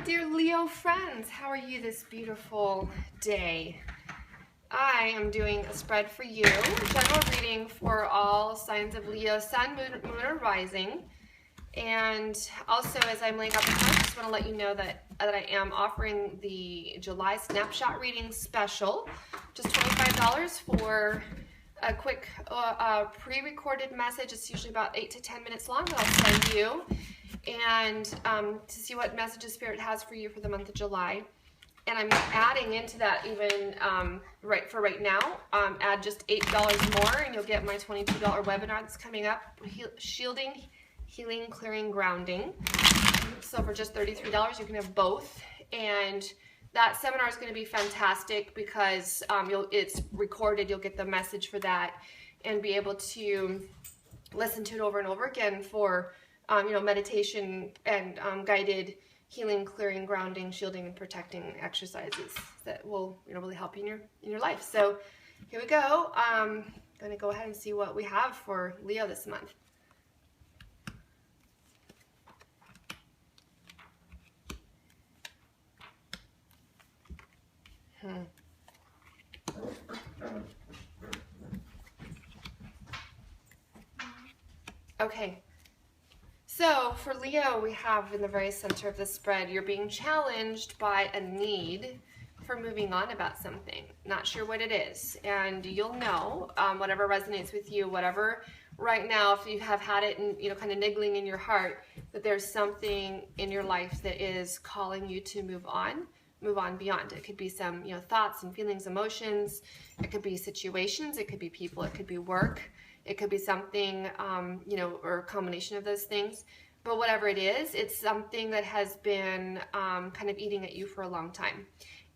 dear Leo friends, how are you this beautiful day? I am doing a spread for you, general reading for all signs of Leo, sun, moon, or rising. And also, as I'm laying out the cards, I just want to let you know that I am offering the July snapshot reading special, just $25 for a quick pre-recorded message. It's usually about 8 to 10 minutes long that I'll send you, and to see what messages Spirit has for you for the month of July. And I'm adding into that even right now, add just $8 more and you'll get my $22 webinar that's coming up, Shielding, Healing, Clearing, Grounding. So for just $33 you can have both. And that seminar is going to be fantastic because it's recorded. You'll get the message for that and be able to listen to it over and over again for meditation and guided healing, clearing, grounding, shielding, and protecting exercises that will really help you in your life. So here we go. I'm going to go ahead and see what we have for Leo this month. Okay. So for Leo, we have in the very center of the spread, you're being challenged by a need for moving on about something. Not sure what it is. And you'll know, whatever resonates with you, whatever right now, if you have had it and kind of niggling in your heart, that there's something in your life that is calling you to move on beyond. It could be some thoughts and feelings, emotions. It could be situations. It could be people. It could be work. It could be something, or a combination of those things. But whatever it is, it's something that has been kind of eating at you for a long time.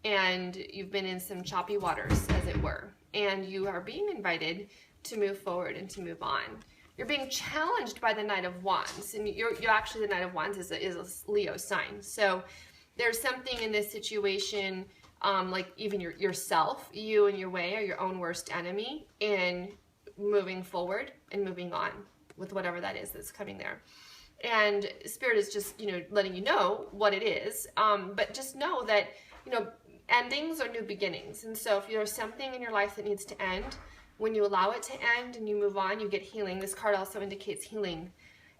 And you've been in some choppy waters, as it were. And you are being invited to move forward and to move on. You're being challenged by the Knight of Wands. And you're actually, the Knight of Wands is a Leo sign. So there's something in this situation, like even yourself, you and your way are your own worst enemy in moving forward and moving on with whatever that is that's coming there. And Spirit is just letting you know what it is, but just know that endings are new beginnings. And so if there's something in your life that needs to end, when you allow it to end and you move on, you get healing. This card also indicates healing,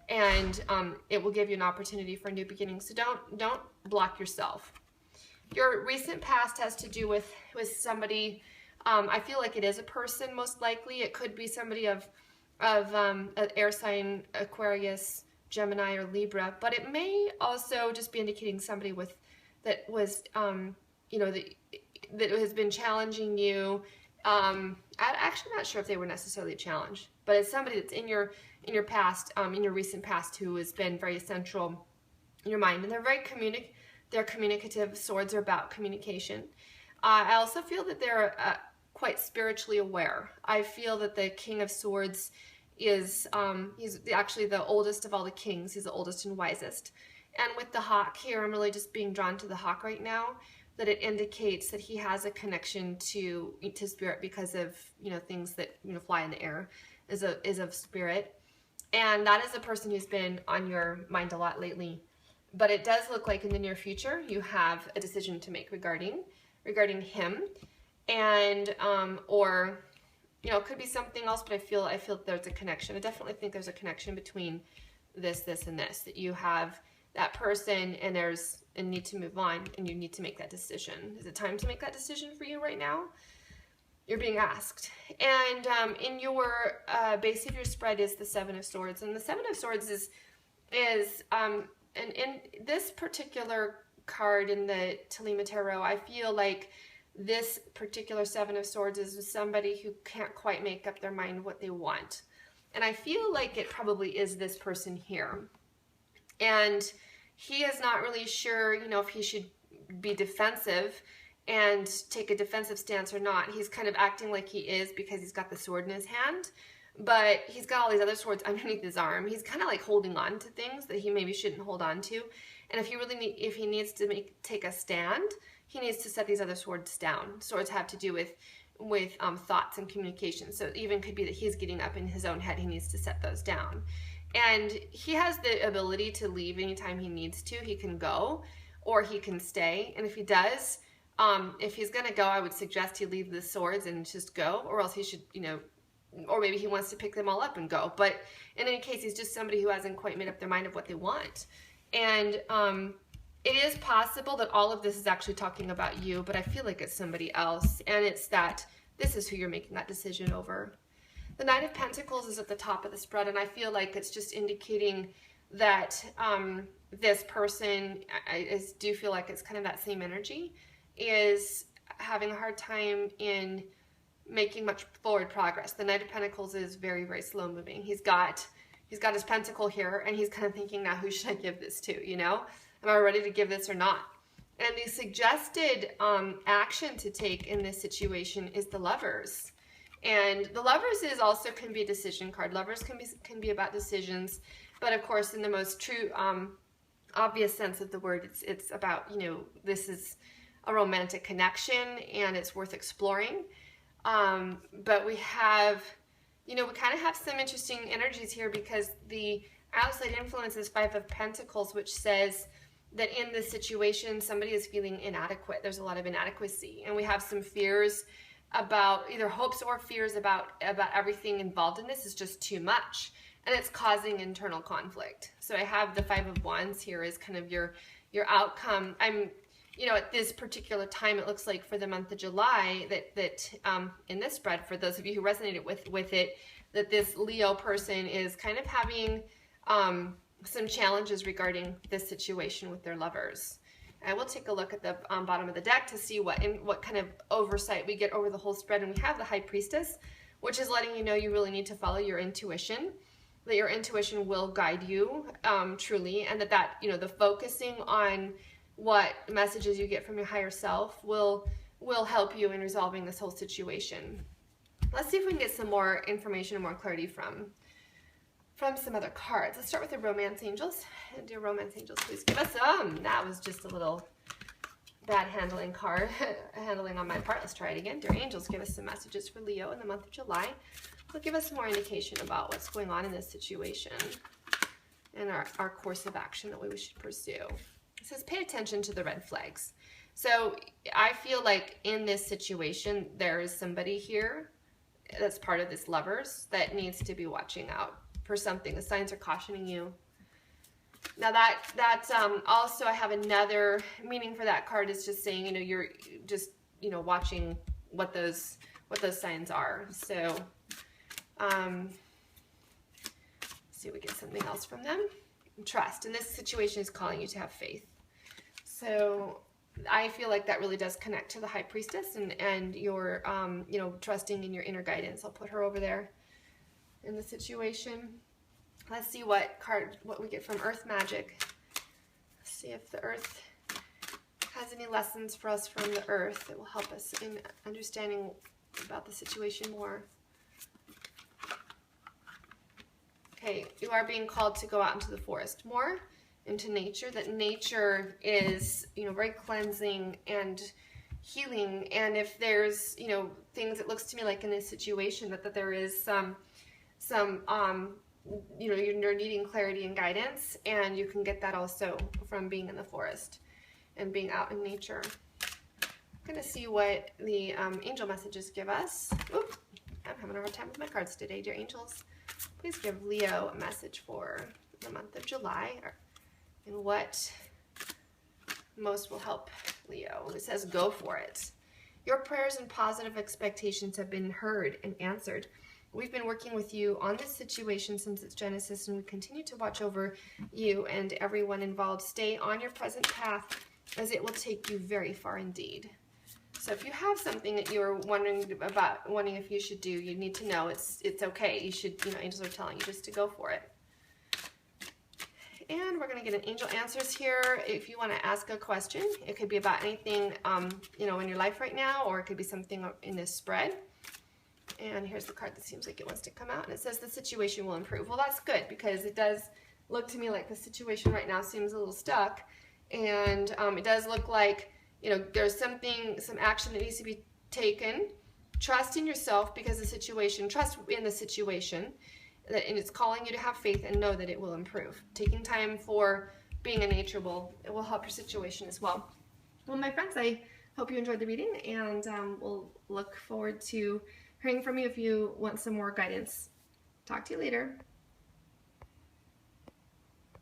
and it will give you an opportunity for a new beginning. So don't block yourself. Your recent past has to do with somebody. I feel like it is a person, most likely. It could be somebody of an air sign, Aquarius, Gemini, or Libra, but it may also just be indicating somebody that has been challenging you. I'm actually not sure if they were necessarily challenged, but it's somebody that's in your past, in your recent past, who has been very central in your mind, and they're communicative. Swords are about communication. I also feel that they're quite spiritually aware. I feel that the King of Swords is he's actually the oldest of all the kings. He's the oldest and wisest. And with the hawk here, I'm really just being drawn to the hawk right now, that it indicates that he has a connection to spirit because of things that fly in the air is of spirit. And that is a person who's been on your mind a lot lately. But it does look like in the near future you have a decision to make regarding him. And or it could be something else, but I feel there's a connection. I definitely think there's a connection between this, and this, that you have that person and there's a need to move on and you need to make that decision. Is it time to make that decision for you right now? You're being asked. And in your base of your spread is the Seven of Swords, and the Seven of Swords is and in this particular card in the Telema Tarot, I feel like this particular Seven of Swords is somebody who can't quite make up their mind what they want. And I feel like it probably is this person here. And he is not really sure, if he should be defensive and take a defensive stance or not. He's kind of acting like he is because he's got the sword in his hand, but he's got all these other swords underneath his arm. He's kind of like holding on to things that he maybe shouldn't hold on to. And if he needs to take a stand, he needs to set these other swords down. Swords have to do with thoughts and communication. So it even could be that he's getting up in his own head. He needs to set those down. And he has the ability to leave anytime he needs to. He can go. or he can stay. And if he does, if he's going to go, I would suggest he leave the swords and just go, or else he should, or maybe he wants to pick them all up and go. But in any case, he's just somebody who hasn't quite made up their mind of what they want. And it is possible that all of this is actually talking about you, but I feel like it's somebody else. And it's that this is who you're making that decision over. The Knight of Pentacles is at the top of the spread, and I feel like it's just indicating that this person, I do feel like it's kind of that same energy, is having a hard time in making much forward progress. The Knight of Pentacles is very, very slow moving. He's got his pentacle here, and he's kind of thinking, now who should I give this to, Am I ready to give this or not? And the suggested action to take in this situation is the Lovers. And the Lovers is also can be a decision card. Lovers can be about decisions, but of course in the most true, obvious sense of the word, it's about, this is a romantic connection and it's worth exploring. But we have, we kind of have some interesting energies here because the outside influence is 5 of Pentacles, which says that in this situation, somebody is feeling inadequate. There's a lot of inadequacy. And we have some fears about, either hopes or fears about everything involved in this is just too much. And it's causing internal conflict. So I have the 5 of Wands here as kind of your outcome. At this particular time, it looks like for the month of July that in this spread, for those of you who resonated with it, that this Leo person is kind of having some challenges regarding this situation with their lovers. I will take a look at the bottom of the deck to see what kind of oversight we get over the whole spread. And we have the High Priestess, which is letting you know you really need to follow your intuition, that your intuition will guide you truly, and that the focusing on what messages you get from your higher self will help you in resolving this whole situation. Let's see if we can get some more information and more clarity from some other cards. Let's start with the Romance Angels. And dear Romance Angels, please give us that was just a little bad handling on my part. Let's try it again. Dear Angels, give us some messages for Leo in the month of July. They'll give us more indication about what's going on in this situation and our course of action that we should pursue. It says, pay attention to the red flags. So I feel like in this situation, there is somebody here that's part of this Lovers that needs to be watching out for something. The signs are cautioning you. Now that also I have another meaning for that card is just saying, you're just, watching what those signs are. So, see if we get something else from them. Trust. And this situation is calling you to have faith. So I feel like that really does connect to the High Priestess and your, trusting in your inner guidance. I'll put her over there in the situation. Let's see what we get from Earth Magic. Let's see if the Earth has any lessons for us from the Earth that will help us in understanding about the situation more. Okay, you are being called to go out into the forest more, into nature. That nature is, very cleansing and healing. And if there's, things, it looks to me like in this situation that there is you're needing clarity and guidance, and you can get that also from being in the forest and being out in nature. I'm going to see what the angel messages give us. Oop, I'm having a hard time with my cards today, dear angels. Please give Leo a message for the month of July, and what most will help Leo. It says, go for it. Your prayers and positive expectations have been heard and answered. We've been working with you on this situation since its genesis, and we continue to watch over you and everyone involved. Stay on your present path, as it will take you very far indeed. So if you have something that you're wondering if you should do, you need to know it's okay. You should, angels are telling you just to go for it. And we're going to get an angel answers here. If you want to ask a question, it could be about anything, in your life right now, or it could be something in this spread. And here's the card that seems like it wants to come out. And it says the situation will improve. Well, that's good, because it does look to me like the situation right now seems a little stuck. And it does look like, there's some action that needs to be taken. Trust in yourself, because trust in the situation, and it's calling you to have faith and know that it will improve. Taking time for being in nature it will help your situation as well. Well, my friends, I hope you enjoyed the reading, and we'll look forward to hearing from you if you want some more guidance. Talk to you later.